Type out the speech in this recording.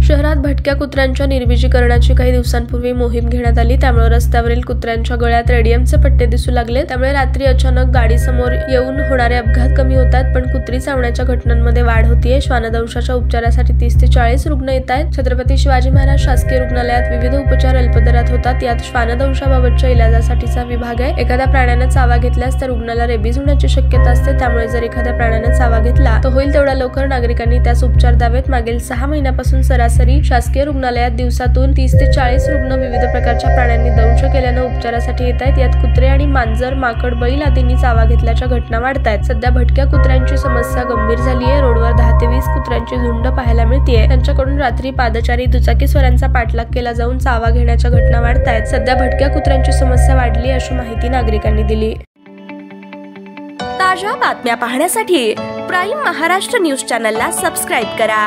शहरात भटक्या कुत्र्यांच्या निर्बीजीकरणाची काही दिवसांपूर्वी मोहीम घेण्यात आली। त्यामुळे रस्त्यावरील कुत्र्यांच्या गळ्यात रेडियमचे पट्टे दिसू लागले। त्यामुळे रात्री अचानक गाडी समोर येऊन होणारे अपघात कमी होतात, पण कुत्री चावण्याच्या घटनांमध्ये वाढ होतीये। श्वानदंशाच्या उपचारासाठी 30 ते 40 रुग्ण येत आहेत। छत्रपती शिवाजी महाराज शासकीय रुग्णालयात विविध उपचार अल्पदरात होतात। यात श्वानदंशाबाबतच्या इलाजासाठीचा विभाग आहे। एखाद्या प्राण्याने चावा घेतल्यास त्या रुग्णाला रेबीज होण्याची शक्यता असते। त्यामुळे जर एखाद्या प्राण्याने चावा घेतला तर होईल तेवढा लवकर नागरिकांनी त्यास उपचार द्यावेत। मागील 6 महिन्यापासून सरासरी शासकीय रुग्णालयात दिवसातून 30 ते 40 रुग्ण विविध प्रकारच्या प्राण्यांनी दंश केल्याने उपचारासाठी येत आहेत। यात कुत्रे आणि मांजर, माकड, बैल आदींनी चावा घेतल्याच्या घटना वाढत आहेत। सध्या भटक्या कुत्र्यांची समस्या गंभीर झाली आहे। रोडवर 10 ते 20 कुत्र्यांची झुंड पाहायला मिळते। त्यांच्याकडून रात्री पादचारी दुचाकीस्वारांचा पाठलाग केला जाऊन चावा घेण्याच्या घटना वाढत आहेत। सध्या भटक्या कुत्र्यांची समस्या वाढली अशी माहिती नागरिकांनी दिली। ताज्या बातम्या पाहण्यासाठी प्राईम महाराष्ट्र न्यूज चॅनलला सबस्क्राईब करा।